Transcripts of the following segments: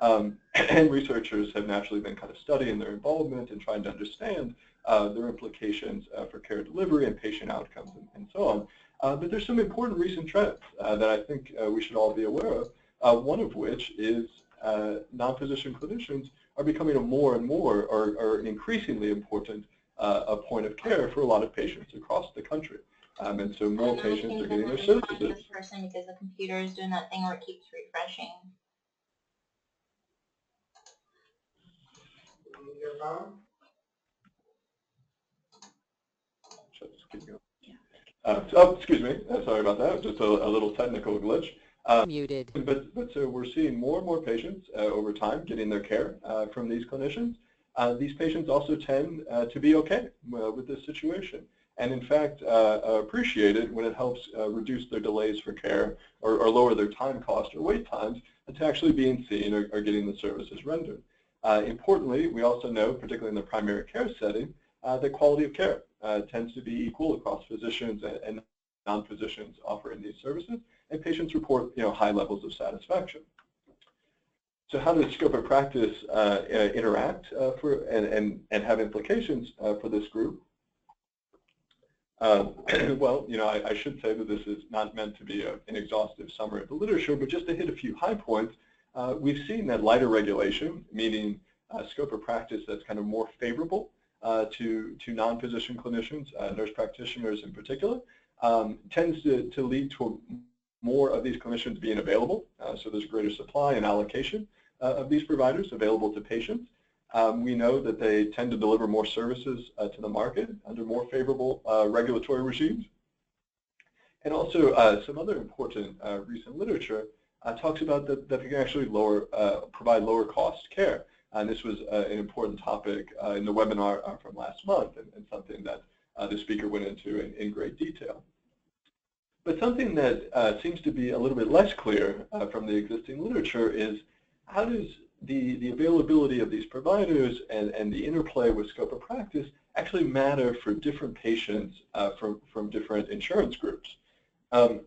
And researchers have naturally been kind of studying their involvement and trying to understand their implications for care delivery and patient outcomes and so on. But there's some important recent trends that I think we should all be aware of, one of which is non-physician clinicians are becoming a more and more, or an increasingly important a point of care for a lot of patients across the country. And so more patients are getting their services. This person, because the computer is doing that thing where it keeps refreshing. Your phone? Just keep going. Oh, excuse me. Sorry about that. Just a little technical glitch. Muted. But so we're seeing more and more patients over time getting their care from these clinicians. These patients also tend to be okay with this situation, and in fact appreciate it when it helps reduce their delays for care or lower their time cost or wait times to actually being seen or getting the services rendered. Importantly, we also know, particularly in the primary care setting, that quality of care tends to be equal across physicians and non-physicians offering these services, and patients report high levels of satisfaction. So how does scope of practice interact and have implications for this group? Well, I should say that this is not meant to be an exhaustive summary of the literature, but just to hit a few high points, we've seen that lighter regulation, meaning scope of practice that's kind of more favorable to non-physician clinicians, nurse practitioners in particular, tends to lead to more of these clinicians being available. So there's greater supply and allocation of these providers available to patients. We know that they tend to deliver more services to the market under more favorable regulatory regimes. And also some other important recent literature talks about that they can actually provide lower cost care. And this was an important topic in the webinar from last month, and something that the speaker went into in great detail. But something that seems to be a little bit less clear from the existing literature is how does the availability of these providers and the interplay with scope of practice actually matter for different patients from different insurance groups. And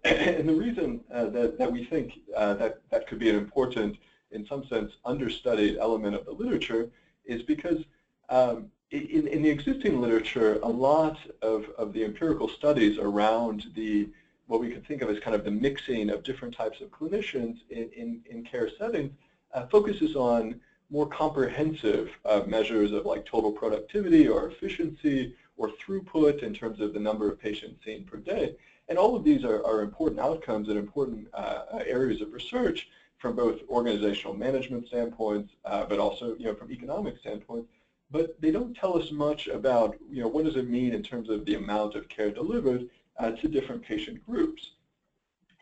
the reason that we think that could be an important, in some sense, understudied element of the literature is because in the existing literature, a lot of the empirical studies around what we could think of as kind of the mixing of different types of clinicians in care settings focuses on more comprehensive measures of like total productivity or efficiency or throughput in terms of the number of patients seen per day. And all of these are important outcomes and important areas of research from both organizational management standpoints, but also from economic standpoints. But they don't tell us much about what does it mean in terms of the amount of care delivered to different patient groups.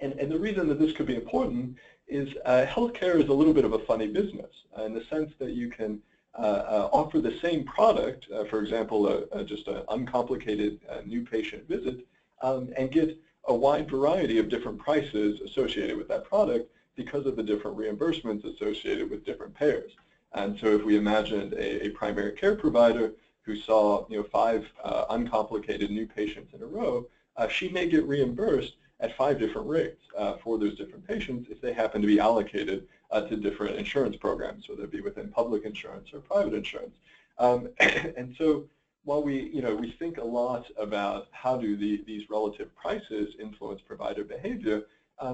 And the reason that this could be important is healthcare is a little bit of a funny business in the sense that you can offer the same product, for example, just an uncomplicated new patient visit, and get a wide variety of different prices associated with that product because of the different reimbursements associated with different payers. And so if we imagined a primary care provider who saw 5 uncomplicated new patients in a row, she may get reimbursed at 5 different rates for those different patients if they happen to be allocated to different insurance programs, whether it be within public insurance or private insurance. And so while we think a lot about how do these relative prices influence provider behavior,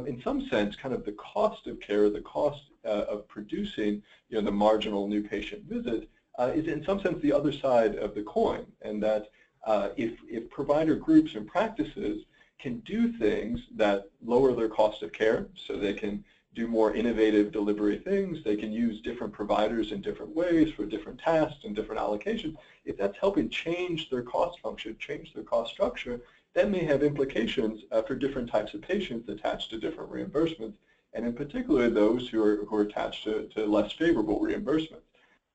in some sense, kind of the cost of care, the cost of producing the marginal new patient visit is in some sense the other side of the coin, and that if provider groups and practices can do things that lower their cost of care, so they can do more innovative delivery things, they can use different providers in different ways for different tasks and different allocations, if that's helping change their cost function, change their cost structure, that may have implications for different types of patients attached to different reimbursements, and in particular those who are attached to less favorable reimbursements.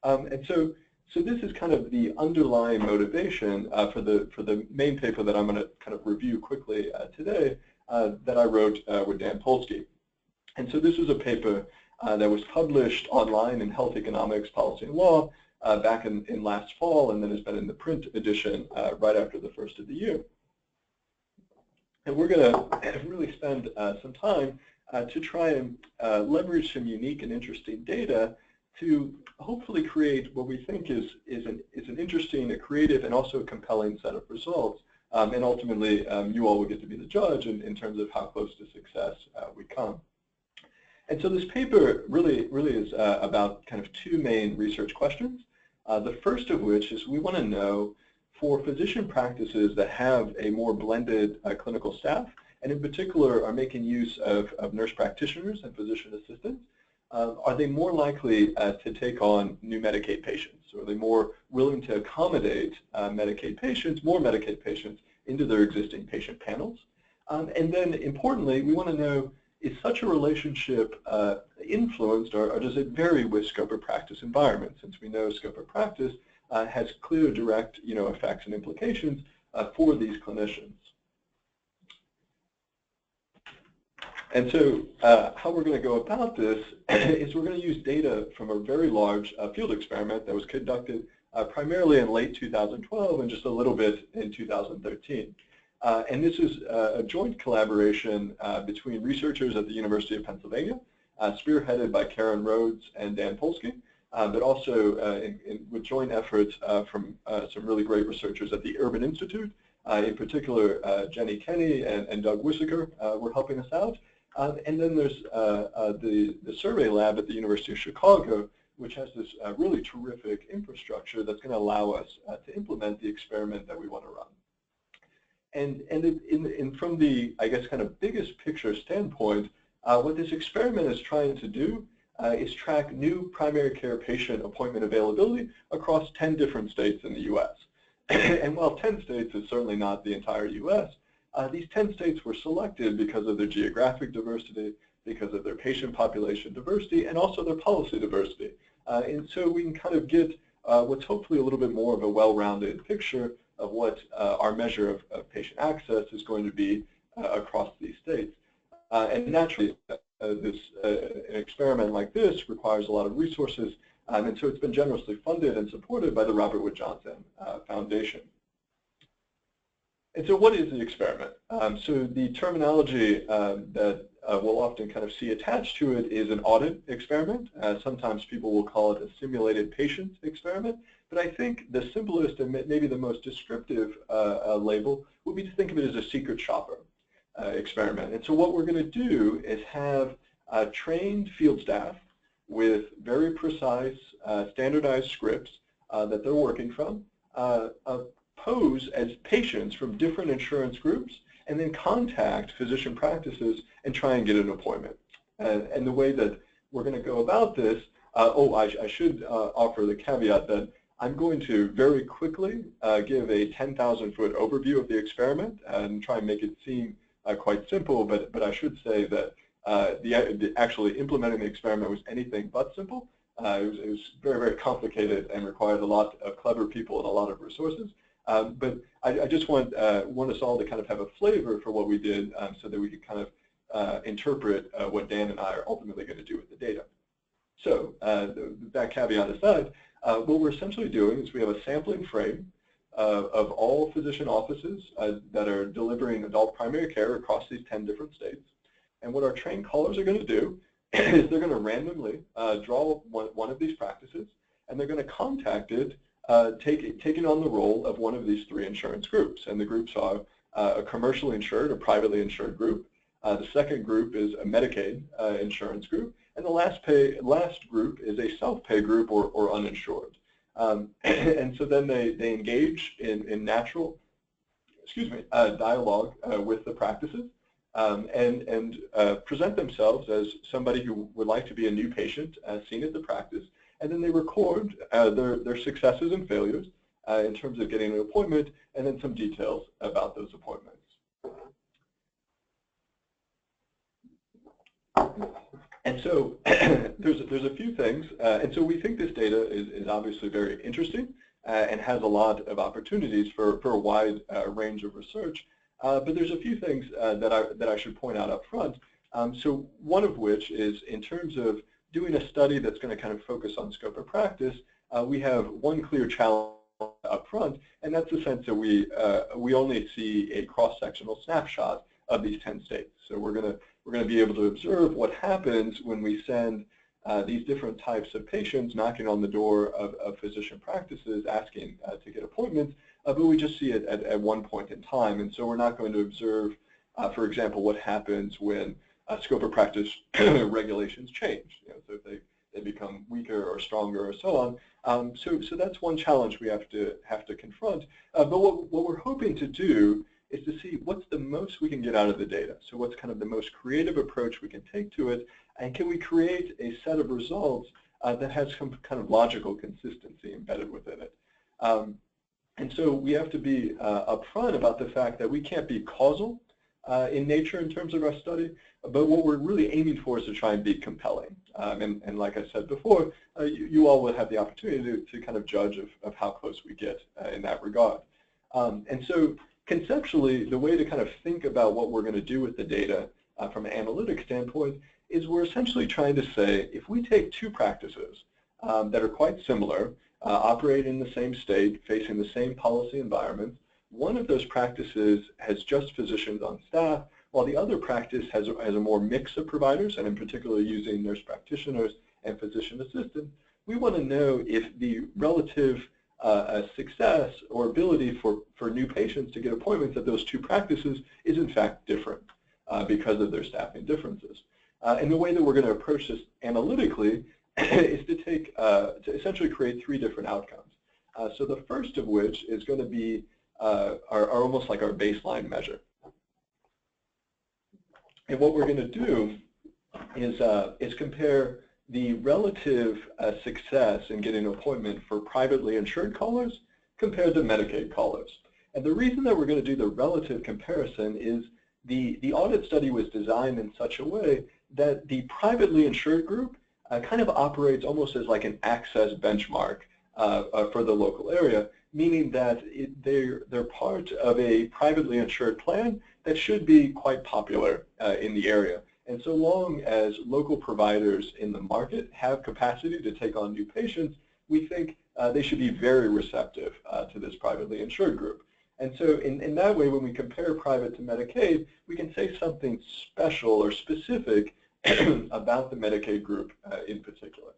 And so this is kind of the underlying motivation for the main paper that I'm going to kind of review quickly today that I wrote with Dan Polsky. And so this was a paper that was published online in Health Economics, Policy and Law back in last fall, and then has been in the print edition right after the first of the year. And we're going to really spend some time to try and leverage some unique and interesting data to hopefully create what we think is an interesting, a creative, and also a compelling set of results. And ultimately, you all will get to be the judge in terms of how close to success we come. And so this paper really is about kind of two main research questions. The first of which is we want to know, for physician practices that have a more blended clinical staff, and in particular are making use of nurse practitioners and physician assistants, are they more likely to take on new Medicaid patients? Or are they more willing to accommodate Medicaid patients, more Medicaid patients, into their existing patient panels? And then importantly, we want to know, is such a relationship influenced, or does it vary with scope of practice environment? Since we know scope of practice has clear direct effects and implications for these clinicians. And so how we're going to go about this is we're going to use data from a very large field experiment that was conducted primarily in late 2012 and just a little bit in 2013. And this is a joint collaboration between researchers at the University of Pennsylvania, spearheaded by Karen Rhodes and Dan Polsky, but also with joint efforts from some really great researchers at the Urban Institute. In particular, Jenny Kenny and Doug Wissaker were helping us out. And then there's the survey lab at the University of Chicago, which has this really terrific infrastructure that's going to allow us to implement the experiment that we want to run. And from the, I guess, kind of biggest picture standpoint, what this experiment is trying to do is track new primary care patient appointment availability across 10 different states in the U.S. And while 10 states is certainly not the entire U.S., these 10 states were selected because of their geographic diversity, because of their patient population diversity, and also their policy diversity. And so we can kind of get what's hopefully a little bit more of a well-rounded picture of what our measure of patient access is going to be across these states. And naturally, an experiment like this requires a lot of resources, and so it's been generously funded and supported by the Robert Wood Johnson Foundation. And so what is the experiment? So the terminology that we'll often kind of see attached to it is an audit experiment. Sometimes people will call it a simulated patient experiment. But I think the simplest and maybe the most descriptive label would be to think of it as a secret shopper experiment. And so what we're going to do is have trained field staff with very precise, standardized scripts that they're working from, pose as patients from different insurance groups, and then contact physician practices and try and get an appointment. And the way that we're going to go about this, I should offer the caveat that I'm going to very quickly give a 10,000-foot overview of the experiment and try and make it seem quite simple, but I should say that actually implementing the experiment was anything but simple. It was very, very complicated and required a lot of clever people and a lot of resources. But I just want us all to kind of have a flavor for what we did so that we could kind of interpret what Dan and I are ultimately going to do with the data. So that caveat aside, what we're essentially doing is we have a sampling frame of all physician offices that are delivering adult primary care across these 10 different states. And what our trained callers are going to do is they're going to randomly draw one of these practices, and they're going to contact it, taking on the role of one of these three insurance groups. And the groups are a commercially insured or privately insured group. The second group is a Medicaid insurance group. And the last group is a self-pay group or uninsured. And so then they engage in natural, dialogue with the practices and present themselves as somebody who would like to be a new patient seen at the practice. And then they record their successes and failures in terms of getting an appointment, and then some details about those appointments. And so there's a few things, and so we think this data is obviously very interesting and has a lot of opportunities for a wide range of research. But there's a few things that I should point out up front. So one of which is in terms of doing a study that's going to kind of focus on scope of practice, we have one clear challenge up front, and that's the sense that we only see a cross-sectional snapshot of these 10 states. So we're going to be able to observe what happens when we send these different types of patients knocking on the door of physician practices asking to get appointments, but we just see it at one point in time. And so we're not going to observe, for example, what happens when scope of practice regulations change. So if they become weaker or stronger or so on. So that's one challenge we have to confront. But what we're hoping to do is to see what's the most we can get out of the data. So what's kind of the most creative approach we can take to it, and can we create a set of results that has some kind of logical consistency embedded within it. And so we have to be upfront about the fact that we can't be causal in nature in terms of our study, but what we're really aiming for is to try and be compelling. And like I said before, you all will have the opportunity to kind of judge of how close we get in that regard. And so conceptually, the way to kind of think about what we're going to do with the data from an analytic standpoint is we're essentially trying to say, if we take two practices that are quite similar, operate in the same state, facing the same policy environment, one of those practices has just physicians on staff, while the other practice has a more mix of providers, and in particular using nurse practitioners and physician assistants. We want to know if the relative success or ability for new patients to get appointments at those two practices is in fact different because of their staffing differences. And the way that we're going to approach this analytically is to essentially create three different outcomes. So the first of which is going to be almost like our baseline measure. And what we're going to do is compare the relative success in getting an appointment for privately insured callers compared to Medicaid callers. And the reason that we're going to do the relative comparison is the audit study was designed in such a way that the privately insured group kind of operates almost as like an access benchmark for the local area, meaning that they're part of a privately insured plan that should be quite popular in the area. And so long as local providers in the market have capacity to take on new patients, we think they should be very receptive to this privately insured group. And so in that way, when we compare private to Medicaid, we can say something special or specific about the Medicaid group in particular.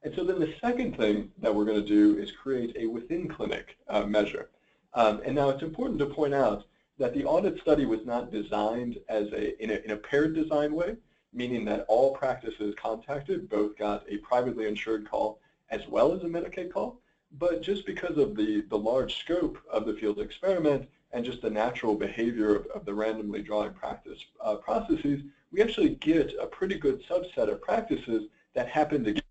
And so then the second thing that we're going to do is create a within-clinic measure. And now it's important to point out that the audit study was not designed as in a paired design way, meaning that all practices contacted both got a privately insured call as well as a Medicaid call. But just because of the large scope of the field experiment and just the natural behavior of the randomly drawing practice processes, we actually get a pretty good subset of practices that happen to get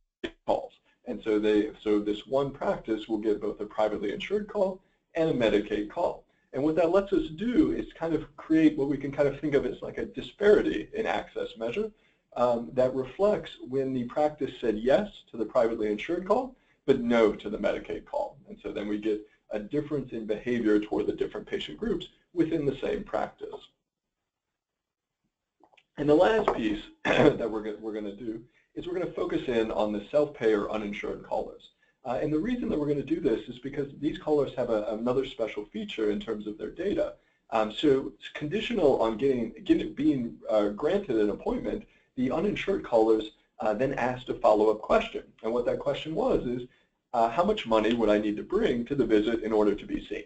calls. And so this one practice will get both a privately insured call and a Medicaid call. And what that lets us do is kind of create what we can kind of think of as like a disparity in access measure that reflects when the practice said yes to the privately insured call, but no to the Medicaid call. And so then we get a difference in behavior toward the different patient groups within the same practice. And the last piece that we're going to do is we're going to focus in on the self-pay or uninsured callers. And the reason that we're going to do this is because these callers have another special feature in terms of their data. So it's conditional on being granted an appointment, the uninsured callers then asked a follow-up question. And what that question was is, how much money would I need to bring to the visit in order to be seen?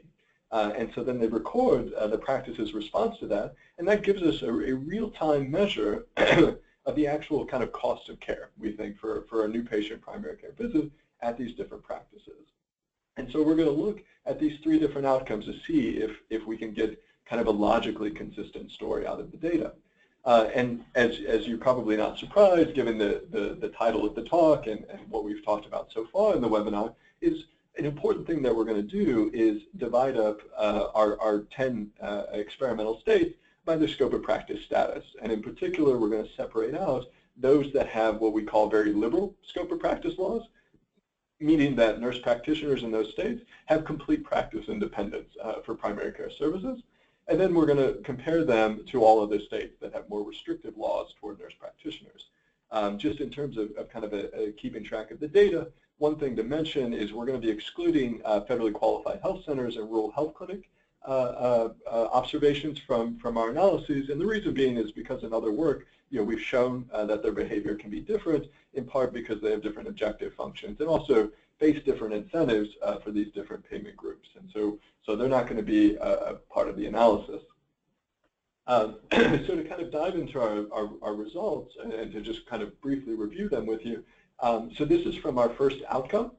And so then they record the practice's response to that, and that gives us a real-time measure of the actual kind of cost of care, we think, for a new patient primary care visit at these different practices. And so we're going to look at these three different outcomes to see if we can get kind of a logically consistent story out of the data. And as you're probably not surprised, given the title of the talk and what we've talked about so far in the webinar, is an important thing that we're going to do is divide up our 10 experimental states by their scope of practice status. And in particular, we're going to separate out those that have what we call very liberal scope of practice laws, meaning that nurse practitioners in those states have complete practice independence for primary care services. And then we're going to compare them to all other states that have more restrictive laws toward nurse practitioners. Just in terms of kind of keeping track of the data, one thing to mention is we're going to be excluding federally qualified health centers and rural health clinic observations from our analyses, and the reason being is because in other work, we've shown that their behavior can be different, in part because they have different objective functions and also face different incentives for these different payment groups. And so they're not going to be a part of the analysis. So to kind of dive into our results and to just kind of briefly review them with you, so this is from our first outcome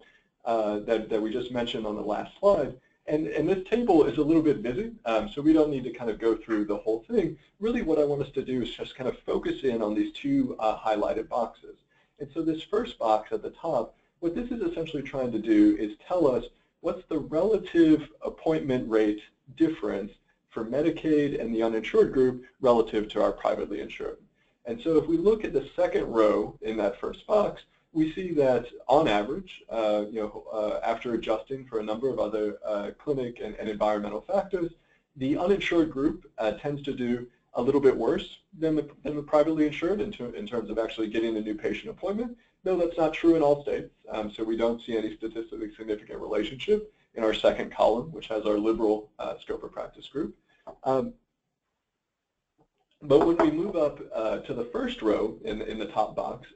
that we just mentioned on the last slide. And this table is a little bit busy, so we don't need to kind of go through the whole thing. Really what I want us to do is just kind of focus in on these two highlighted boxes. And so this first box at the top, what this is essentially trying to do is tell us what's the relative appointment rate difference for Medicaid and the uninsured group relative to our privately insured. And so if we look at the second row in that first box, we see that on average, after adjusting for a number of other clinic and environmental factors, the uninsured group tends to do a little bit worse than the privately insured in terms of actually getting a new patient appointment. No, that's not true in all states, so we don't see any statistically significant relationship in our second column, which has our liberal scope of practice group. But when we move up to the first row in the top box,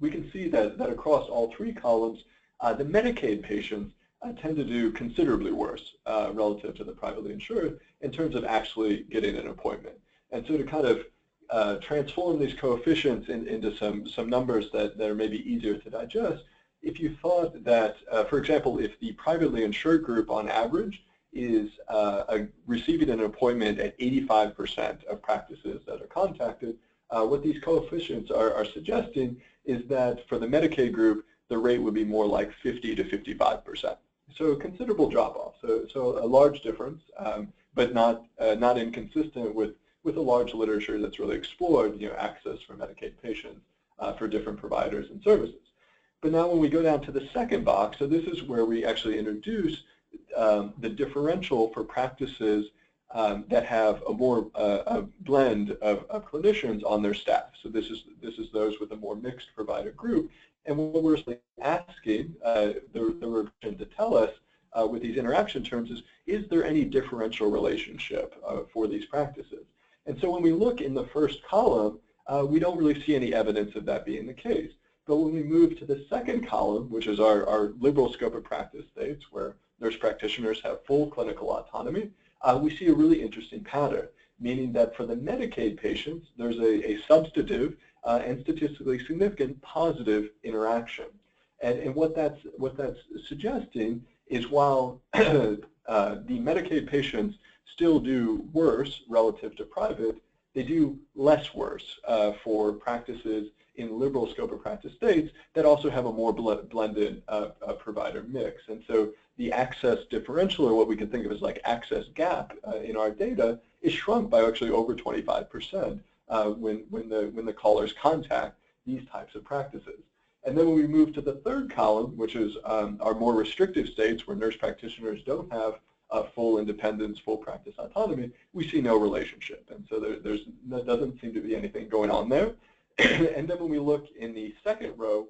we can see that across all three columns, the Medicaid patients tend to do considerably worse relative to the privately insured in terms of actually getting an appointment. And so to kind of transform these coefficients into some numbers that are maybe easier to digest, if you thought that, for example, if the privately insured group on average is receiving an appointment at 85% of practices that are contacted, what these coefficients are suggesting is that for the Medicaid group, the rate would be more like 50 to 55%. So a considerable drop-off. So a large difference, but not inconsistent with a large literature that's really explored access for Medicaid patients for different providers and services. But now when we go down to the second box, so this is where we actually introduce the differential for practices that have a more blend of clinicians on their staff. So this is those with a more mixed provider group. And what we're asking the revision to tell us with these interaction terms is there any differential relationship for these practices? And so when we look in the first column, we don't really see any evidence of that being the case. But when we move to the second column, which is our liberal scope of practice states where nurse practitioners have full clinical autonomy, we see a really interesting pattern, meaning that for the Medicaid patients, there's a substantive and statistically significant positive interaction. And what that's suggesting is while the Medicaid patients still do worse relative to private, they do less worse for practices in liberal scope of practice states that also have a more blended provider mix. And so the access differential, or what we can think of as like access gap in our data, is shrunk by actually over 25% when the callers contact these types of practices. And then when we move to the third column, which is our more restrictive states where nurse practitioners don't have full independence, full practice autonomy, we see no relationship. And so there doesn't seem to be anything going on there. And then when we look in the second row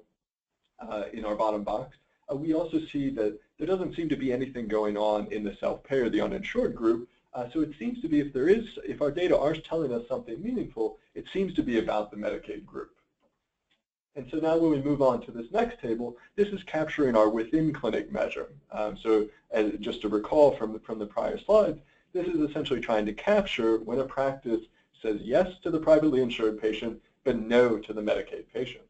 in our bottom box, we also see that there doesn't seem to be anything going on in the self-pay or the uninsured group. So it seems to be if our data are telling us something meaningful, it seems to be about the Medicaid group. And so now when we move on to this next table, this is capturing our within clinic measure. So just to recall from the prior slides, this is essentially trying to capture when a practice says yes to the privately insured patient, but no to the Medicaid patient.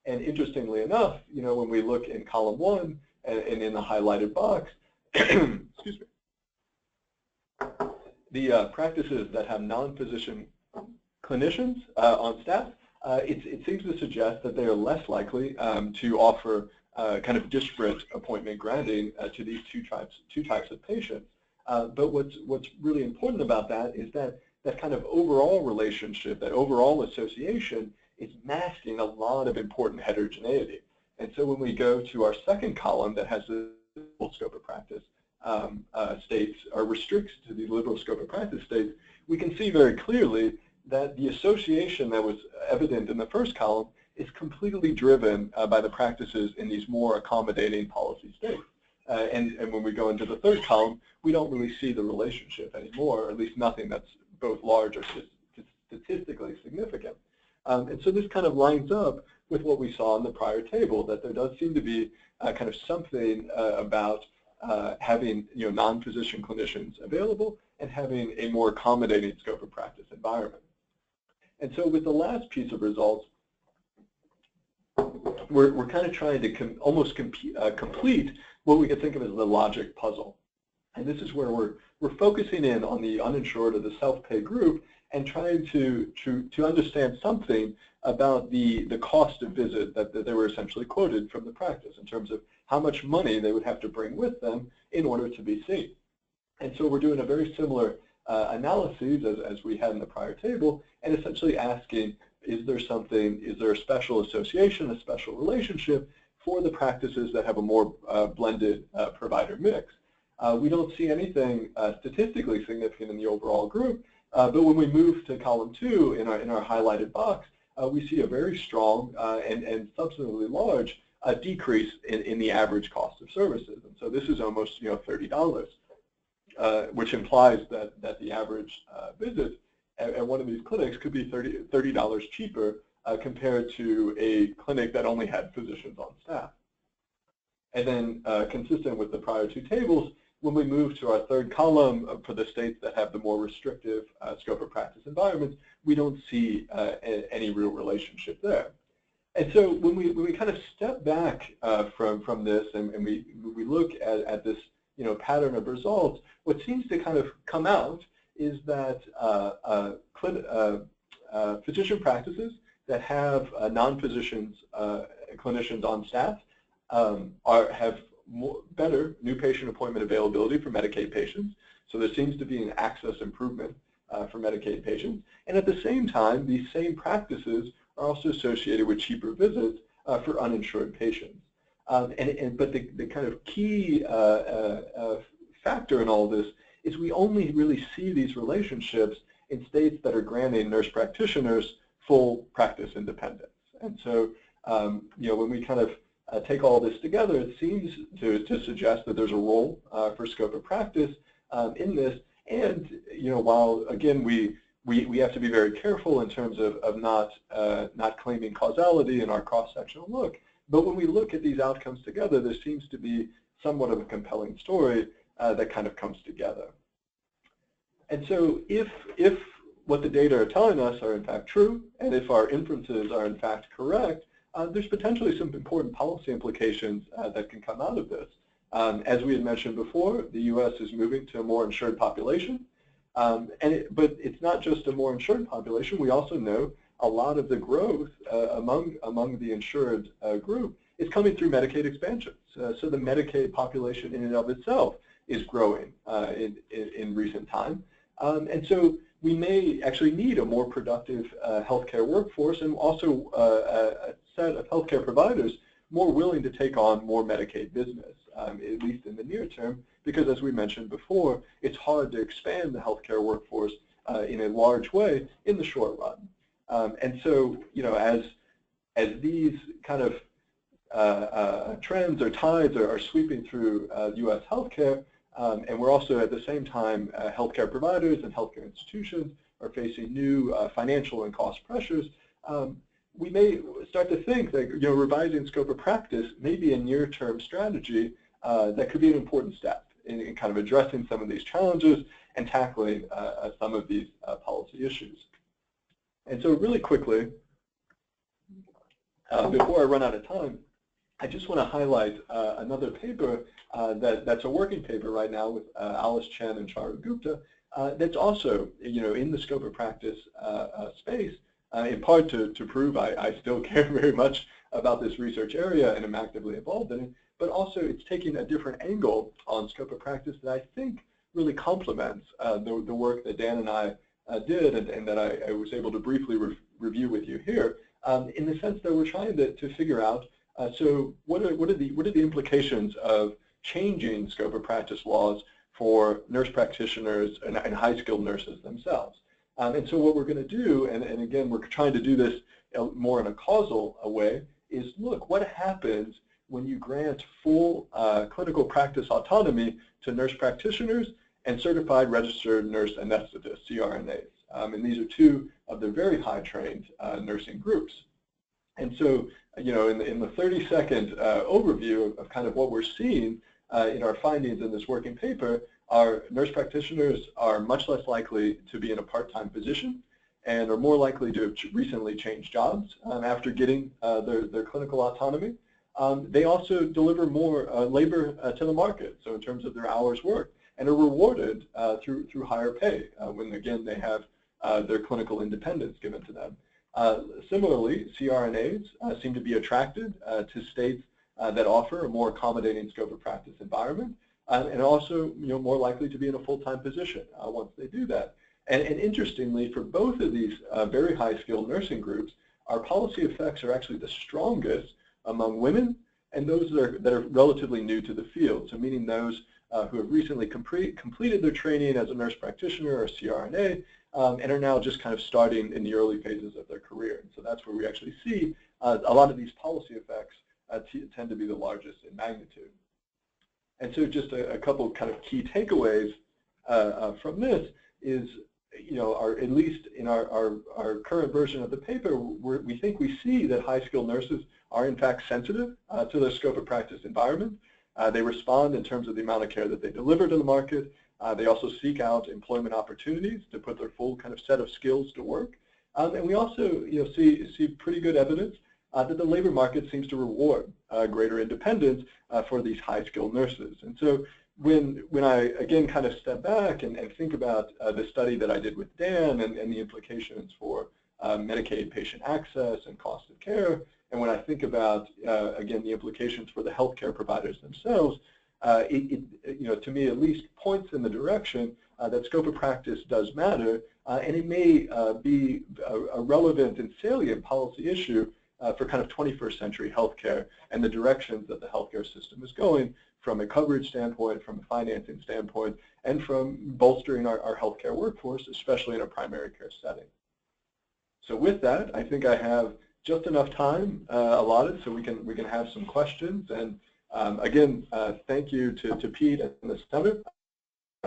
And interestingly enough, when we look in column 1 and in the highlighted box, excuse me, the practices that have non-physician clinicians on staff, it seems to suggest that they are less likely to offer kind of disparate appointment granting to these two types of patients. But what's really important about that is that kind of overall relationship, that overall association, is masking a lot of important heterogeneity. And so when we go to our second column that has the full scope of practice states, or restricts to the liberal scope of practice states, we can see very clearly that the association that was evident in the first column is completely driven by the practices in these more accommodating policy states. And when we go into the third column, we don't really see the relationship anymore, or at least nothing that's both large or statistically significant. And so this kind of lines up with what we saw in the prior table, that there does seem to be kind of something about having non-physician clinicians available and having a more accommodating scope of practice environment. And so with the last piece of results, we're kind of trying to almost complete what we could think of as the logic puzzle. And this is where we're focusing in on the uninsured or the self-pay group and trying to understand something about the cost of visit that they were essentially quoted from the practice in terms of how much money they would have to bring with them in order to be seen. And so we're doing a very similar analysis as we had in the prior table, and essentially asking, is there a special association, a special relationship for the practices that have a more blended provider mix? We don't see anything statistically significant in the overall group, but when we move to column 2 in our highlighted box, we see a very strong and substantively large decrease in the average cost of services. And so this is almost $30, which implies that the average visit at one of these clinics could be $30 cheaper compared to a clinic that only had physicians on staff. And then consistent with the prior two tables, when we move to our third column for the states that have the more restrictive scope of practice environments, we don't see any real relationship there. And so when we kind of step back from this and we look at this pattern of results, what seems to kind of come out is that physician practices that have non-physicians clinicians on staff have better new patient appointment availability for Medicaid patients. So there seems to be an access improvement for Medicaid patients. And at the same time, these same practices are also associated with cheaper visits for uninsured patients. But the kind of key factor in all this is we only really see these relationships in states that are granting nurse practitioners full practice independence. And so when we kind of take all this together, it seems to suggest that there's a role for scope of practice in this. And while again we have to be very careful in terms of not claiming causality in our cross-sectional look, but when we look at these outcomes together, there seems to be somewhat of a compelling story that kind of comes together. And so if what the data are telling us are in fact true, and if our inferences are in fact correct, there's potentially some important policy implications that can come out of this. As we had mentioned before, the U.S. is moving to a more insured population, but it's not just a more insured population. We also know a lot of the growth among the insured group is coming through Medicaid expansions. So the Medicaid population in and of itself is growing in recent time. And so we may actually need a more productive healthcare workforce and also a set of healthcare providers more willing to take on more Medicaid business, at least in the near term, because as we mentioned before, it's hard to expand the healthcare workforce in a large way in the short run. And so, as these kind of trends or tides are sweeping through U.S. healthcare, and we're also at the same time, healthcare providers and healthcare institutions are facing new financial and cost pressures, we may start to think that revising scope of practice may be a near-term strategy that could be an important step in kind of addressing some of these challenges and tackling some of these policy issues. And so really quickly, before I run out of time, I just want to highlight another paper that's a working paper right now with Alice Chen and Charu Gupta that's also in the scope of practice space, in part to prove I still care very much about this research area and am actively involved in it, but also it's taking a different angle on scope of practice that I think really complements the work that Dan and I did and that I was able to briefly review with you here, in the sense that we're trying to figure out, so what are the implications of changing scope of practice laws for nurse practitioners and high-skilled nurses themselves. And so what we're going to do, and again, we're trying to do this more in a causal way, is look what happens when you grant full clinical practice autonomy to nurse practitioners and certified registered nurse anesthetists, CRNAs. And these are two of the very high trained nursing groups. And so, you know, in the 30-second overview of kind of what we're seeing in our findings in this working paper, our nurse practitioners are much less likely to be in a part-time position and are more likely to have recently changed jobs after getting their clinical autonomy. They also deliver more labor to the market, so in terms of their hours worked, and are rewarded through higher pay when, again, they have their clinical independence given to them. Similarly, CRNAs seem to be attracted to states that offer a more accommodating scope of practice environment, and also, you know, more likely to be in a full-time position once they do that. And interestingly, for both of these very high-skilled nursing groups, our policy effects are actually the strongest among women and those that are relatively new to the field. So meaning those who have recently completed their training as a nurse practitioner or CRNA and are now just kind of starting in the early phases of their career. And so that's where we actually see a lot of these policy effects tend to be the largest in magnitude. And so just a couple kind of key takeaways from this is, you know, at least in our current version of the paper, we think we see that high-skilled nurses are in fact sensitive to their scope of practice environment. They respond in terms of the amount of care that they deliver to the market. They also seek out employment opportunities to put their full kind of set of skills to work. And we also, you know, see pretty good evidence that the labor market seems to reward greater independence for these high-skilled nurses. And so when I, again, kind of step back and think about the study that I did with Dan and the implications for Medicaid patient access and cost of care, and when I think about, again, the implications for the healthcare providers themselves, you know, to me at least points in the direction that scope of practice does matter, and it may be a relevant and salient policy issue for kind of 21st century healthcare and the directions that the healthcare system is going from a coverage standpoint, from a financing standpoint, and from bolstering our healthcare workforce, especially in a primary care setting. So with that, I think I have just enough time allotted so we can have some questions. And again, thank you to Pete and the center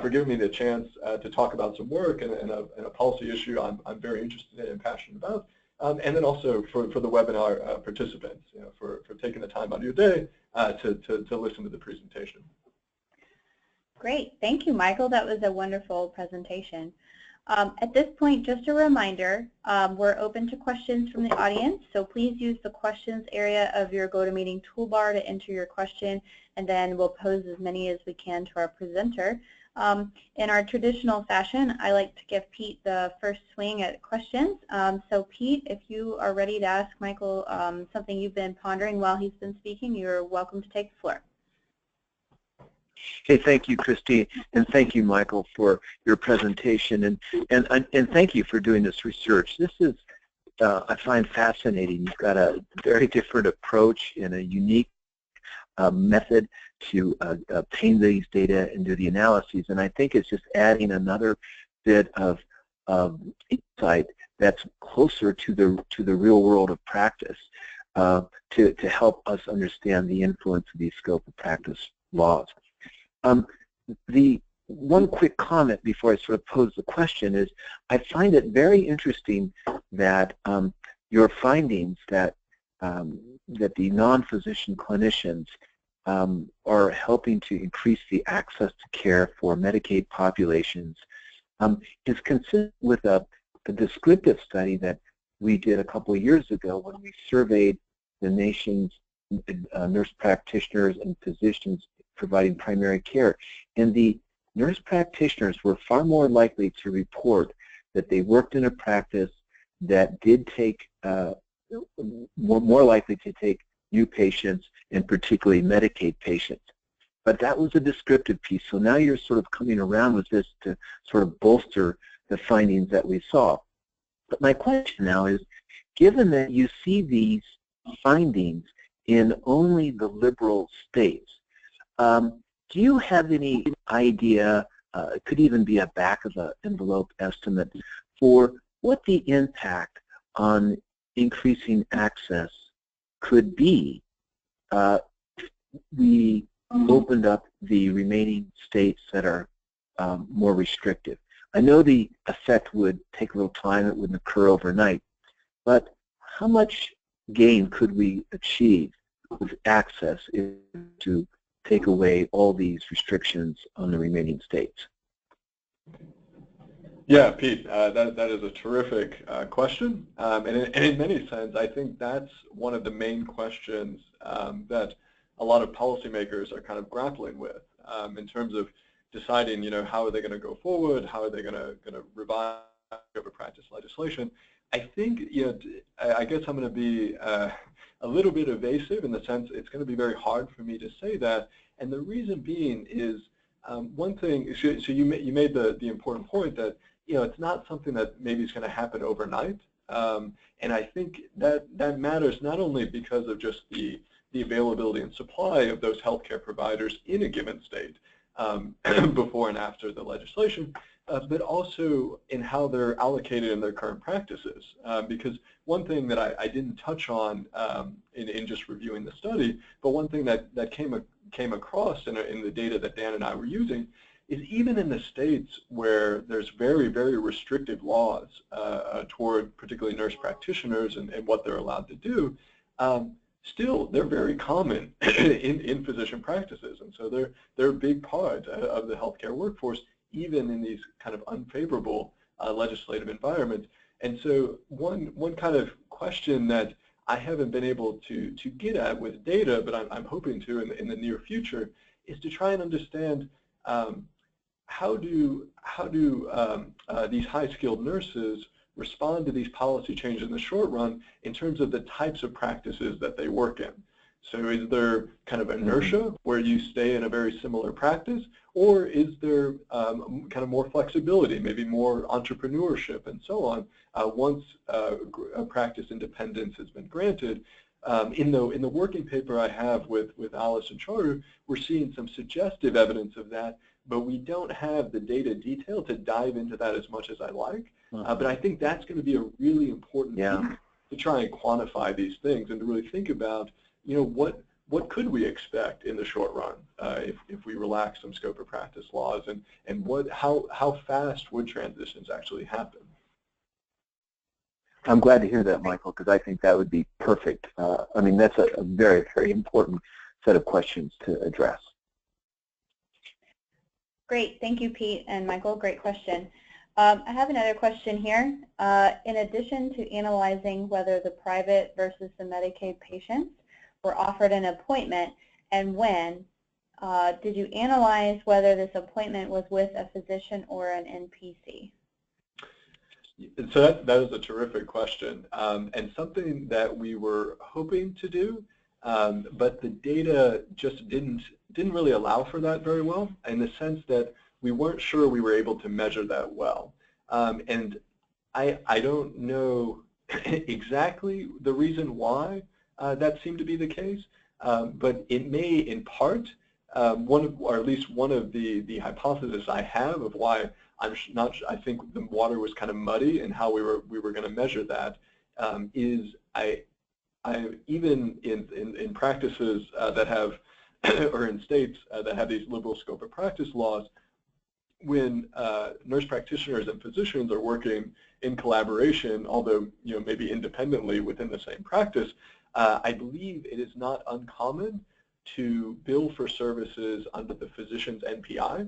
for giving me the chance to talk about some work and a policy issue I'm very interested in and passionate about. And then also for the webinar participants, you know, for taking the time out of your day to listen to the presentation. Great, thank you, Michael. That was a wonderful presentation. At this point, just a reminder, we're open to questions from the audience, so please use the questions area of your GoToMeeting toolbar to enter your question, and then we'll pose as many as we can to our presenter. In our traditional fashion, I like to give Pete the first swing at questions. So Pete, if you are ready to ask Michael something you've been pondering while he's been speaking, you're welcome to take the floor. Hey, thank you, Christy, and thank you, Michael, for your presentation, and thank you for doing this research. This is, I find fascinating. You've got a very different approach and a unique method to obtain these data and do the analyses, and I think it's just adding another bit of insight that's closer to the real world of practice to help us understand the influence of these scope of practice laws. The one quick comment before I sort of pose the question is I find it very interesting that your findings that the non-physician clinicians are helping to increase the access to care for Medicaid populations is consistent with a descriptive study that we did a couple of years ago when we surveyed the nation's nurse practitioners and physicians providing primary care. And the nurse practitioners were far more likely to report that they worked in a practice that did take, more likely to take new patients, and particularly Medicaid patients. But that was a descriptive piece. So now you're sort of coming around with this to sort of bolster the findings that we saw. But my question now is, given that you see these findings in only the liberal states, do you have any idea, it could even be a back of the envelope estimate, for what the impact on increasing access could be we opened up the remaining states that are more restrictive. I know the effect would take a little time, it wouldn't occur overnight, but how much gain could we achieve with access to take away all these restrictions on the remaining states? Yeah, Pete, that is a terrific question, and in many sense, I think that's one of the main questions that a lot of policymakers are kind of grappling with in terms of deciding, how are they going to go forward, how are they going to revise scope of practice legislation. I think, I guess I'm going to be a little bit evasive in the sense it's going to be very hard for me to say that, and the reason being is one thing. So you made the important point that it's not something that maybe is going to happen overnight, and I think that matters not only because of just the availability and supply of those healthcare providers in a given state before and after the legislation, but also in how they're allocated in their current practices. Because one thing that I didn't touch on in just reviewing the study, but one thing that came across in the data that Dan and I were using is even in the states where there's very, very restrictive laws toward particularly nurse practitioners and what they're allowed to do, still they're very common in physician practices, and so they're a big part of the healthcare workforce, even in these kind of unfavorable legislative environments. And so one kind of question that I haven't been able to get at with data, but I'm hoping to in the near future, is to try and understand how do these high-skilled nurses respond to these policy changes in the short run in terms of the types of practices that they work in. So is there kind of inertia where you stay in a very similar practice, or is there kind of more flexibility, maybe more entrepreneurship and so on, once a practice independence has been granted? In the working paper I have with Alice and Charter, we're seeing some suggestive evidence of that, but we don't have the data detail to dive into that as much as I like. But I think that's going to be a really important piece to try and quantify these things and to really think about, what could we expect in the short run if we relax some scope of practice laws, and how fast would transitions actually happen? I'm glad to hear that, Michael, because I think that would be perfect. I mean, that's a very, very important set of questions to address. Great. Thank you, Pete and Michael. Great question. I have another question here. In addition to analyzing whether the private versus the Medicaid patients were offered an appointment and when, did you analyze whether this appointment was with a physician or an NPC? So that is a terrific question, and something that we were hoping to do, but the data just didn't really allow for that very well, in the sense that we weren't sure we were able to measure that well. And I don't know exactly the reason why that seemed to be the case, but it may, in part, or at least one of the hypotheses I have of why I think the water was kind of muddy and how we were going to measure that is I even in practices that have or in states that have these liberal scope of practice laws, when nurse practitioners and physicians are working in collaboration, although maybe independently within the same practice, I believe it is not uncommon to bill for services under the physician's NPI,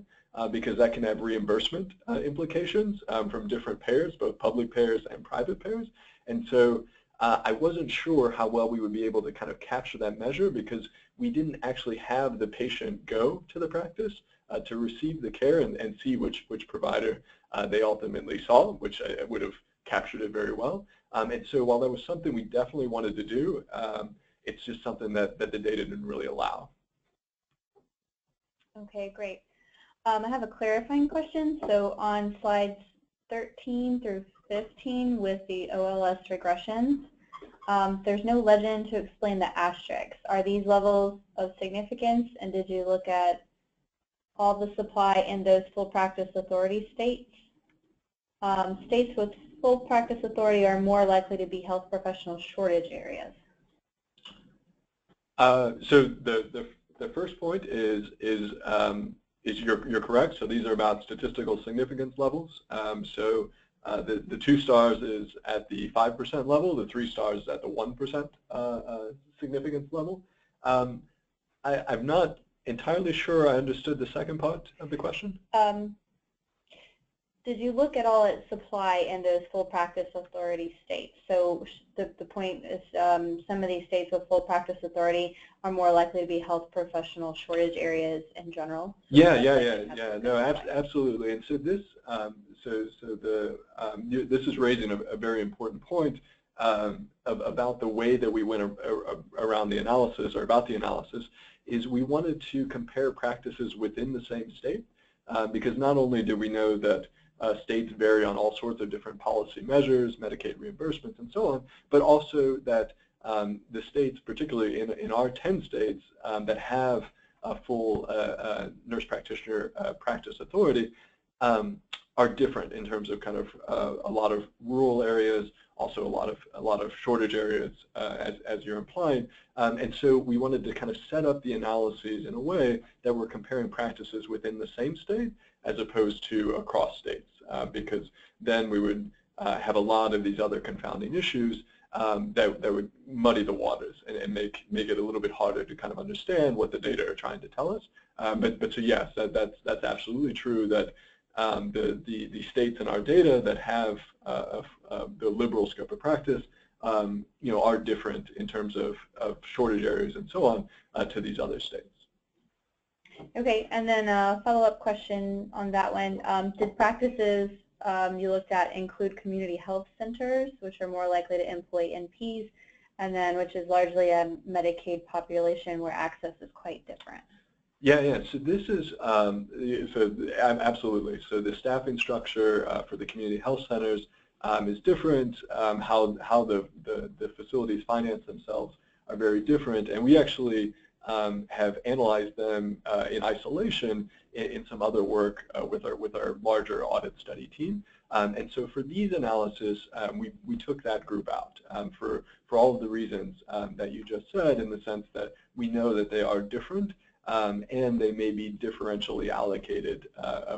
because that can have reimbursement implications from different payers, both public payers and private payers. And so I wasn't sure how well we would be able to kind of capture that measure, because we didn't actually have the patient go to the practice to receive the care and see which provider they ultimately saw, which would have captured it very well. And so while that was something we definitely wanted to do, it's just something that the data didn't really allow. Okay, great. I have a clarifying question. So on slides 13 through 15 with the OLS regressions, there's no legend to explain the asterisks. Are these levels of significance, and did you look at all the supply in those full practice authority states? States with full practice authority are more likely to be health professional shortage areas. So the the first point is you're correct. So these are about statistical significance levels. The 2 stars is at the 5% level. The 3 stars is at the 1% significance level. I'm not entirely sure I understood the second part of the question. Did you look at all at supply in those full practice authority states? So the point is some of these states with full practice authority are more likely to be health professional shortage areas in general. So No, absolutely. And so this, this is raising a very important point about the way that we went around the analysis, or about the analysis, is we wanted to compare practices within the same state, because not only do we know that states vary on all sorts of different policy measures, Medicaid reimbursements, and so on, but also that the states, particularly in our 10 states that have a full nurse practitioner practice authority, are different in terms of kind of a lot of rural areas, also a lot of shortage areas, as you're implying, and so we wanted to kind of set up the analyses in a way that we're comparing practices within the same state as opposed to across states, because then we would have a lot of these other confounding issues that would muddy the waters and make it a little bit harder to kind of understand what the data are trying to tell us. But so yes, that's absolutely true that the states in our data that have the liberal scope of practice, are different in terms of shortage areas and so on to these other states. Okay, and then a follow-up question on that one. Did practices you looked at include community health centers, which are more likely to employ NPs, and then which is largely a Medicaid population where access is quite different? Yeah. So this is absolutely. So the staffing structure for the community health centers is different. How the facilities finance themselves are very different, and we actually have analyzed them in isolation in some other work with our larger audit study team. And so for these analysis, we took that group out for all of the reasons that you just said, in the sense that we know that they are different and they may be differentially allocated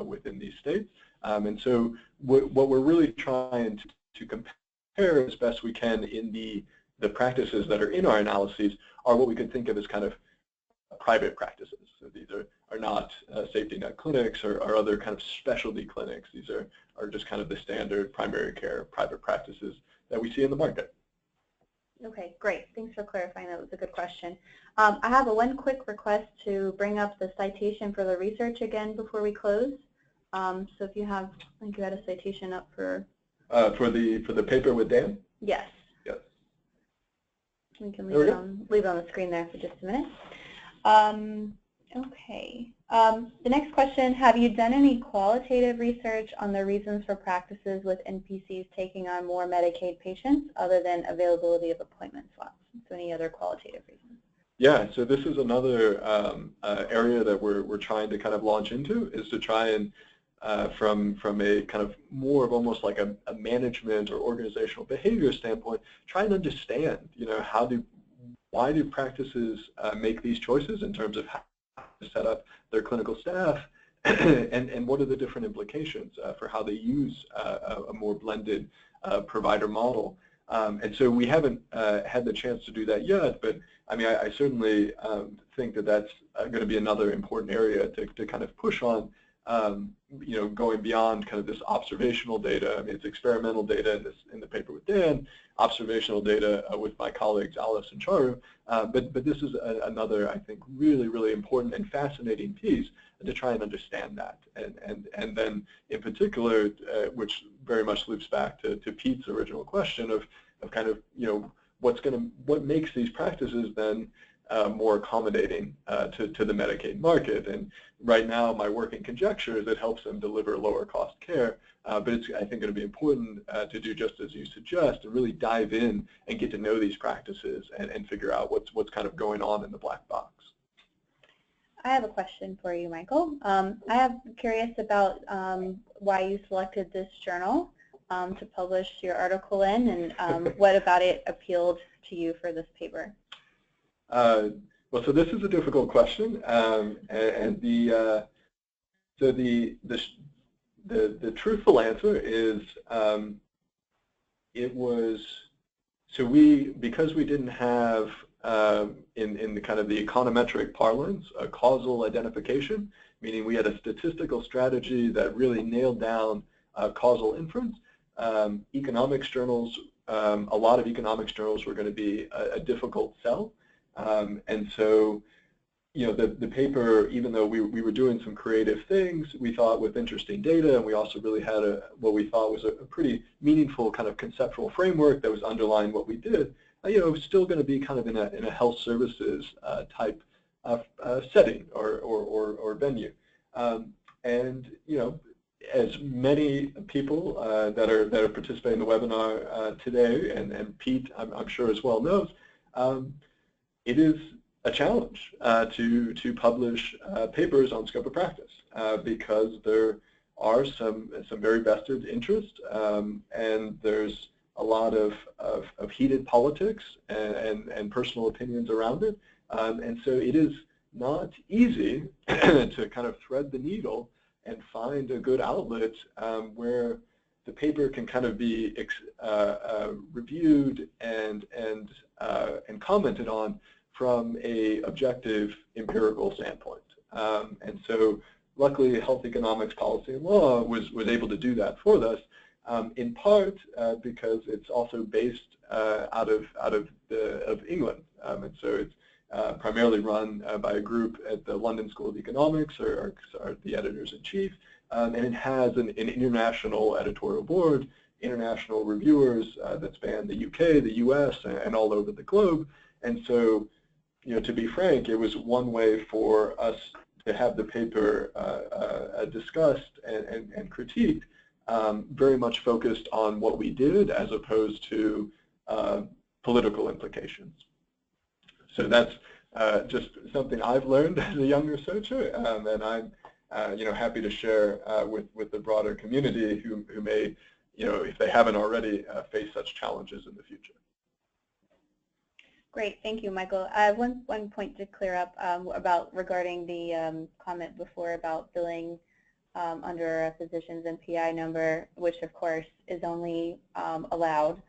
within these states. And so what we're really trying to compare as best we can in the practices that are in our analyses are what we could think of as kind of private practices. So these are not safety net clinics or other kind of specialty clinics. These are just kind of the standard primary care private practices that we see in the market. Okay, great. Thanks for clarifying. That was a good question. I have one quick request to bring up the citation for the research again before we close. So if you have, I think you had a citation up for the paper with Dan? Yes. Yes. We can leave it on the screen there for just a minute. Okay. The next question, have you done any qualitative research on the reasons for practices with NPCs taking on more Medicaid patients other than availability of appointment slots? So any other qualitative reasons? Yeah, so this is another area that we're trying to kind of launch into, is to try and from a kind of more of almost like a management or organizational behavior standpoint, try and understand, why do practices make these choices in terms of how to set up their clinical staff, and what are the different implications for how they use a more blended provider model. And so we haven't had the chance to do that yet, but I mean, I certainly think that that's going to be another important area to kind of push on, going beyond kind of this observational data. I mean, it's experimental data in the paper with Dan, observational data with my colleagues Alice and Charu, but this is another, I think, really, really important and fascinating piece to try and understand that. And then in particular, which very much loops back to Pete's original question of kind of, what makes these practices then more accommodating to the Medicaid market. And right now, my working conjecture is it helps them deliver lower cost care, but it's, I think, going to be important to do just as you suggest, and really dive in and get to know these practices and figure out what's kind of going on in the black box. I have a question for you, Michael. I'm curious about why you selected this journal to publish your article in, and what about it appealed to you for this paper? Well, Well, so this is a difficult question, and the truthful answer is it was, so because we didn't have in the kind of the econometric parlance a causal identification, meaning we had a statistical strategy that really nailed down causal inference. Economics journals, a lot of economics journals were going to be a difficult sell, and so the paper, even though we were doing some creative things, we thought with interesting data, and we also really had what we thought was a pretty meaningful kind of conceptual framework that was underlying what we did. It was still going to be kind of in a health services type of setting or venue, and as many people that are participating in the webinar today, and Pete, I'm sure as well knows, it is a challenge to publish papers on scope of practice because there are some very vested interest, and there's a lot of heated politics and personal opinions around it, and so it is not easy to kind of thread the needle and find a good outlet where the paper can kind of be reviewed and commented on from a objective empirical standpoint. And so luckily Health Economics Policy and Law was able to do that for us, in part because it's also based out of England. And so it's primarily run by a group at the London School of Economics, are the editors-in-chief, and it has an international editorial board, international reviewers that span the UK, the US, and all over the globe. And so, to be frank, it was one way for us to have the paper discussed and critiqued, very much focused on what we did as opposed to political implications. So that's just something I've learned as a young researcher, and I'm happy to share with the broader community who may, if they haven't already, face such challenges in the future. Great, thank you, Michael. One point to clear up regarding the comment before about billing under a physician's NPI number, which of course is only allowed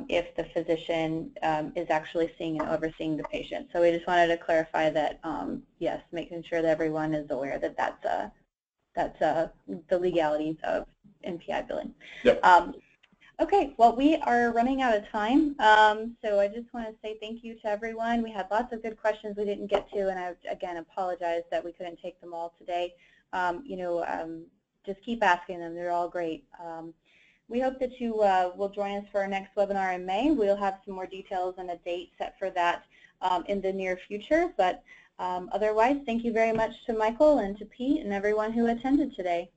if the physician is actually seeing and overseeing the patient. So we just wanted to clarify that, yes, making sure that everyone is aware that that's the legalities of NPI billing. Yep. Okay, well, we are running out of time, so I just want to say thank you to everyone. We had lots of good questions we didn't get to, and I, again, apologize that we couldn't take them all today. Just keep asking them. They're all great. We hope that you will join us for our next webinar in May. We'll have some more details and a date set for that in the near future. But otherwise, thank you very much to Michael and to Pete and everyone who attended today.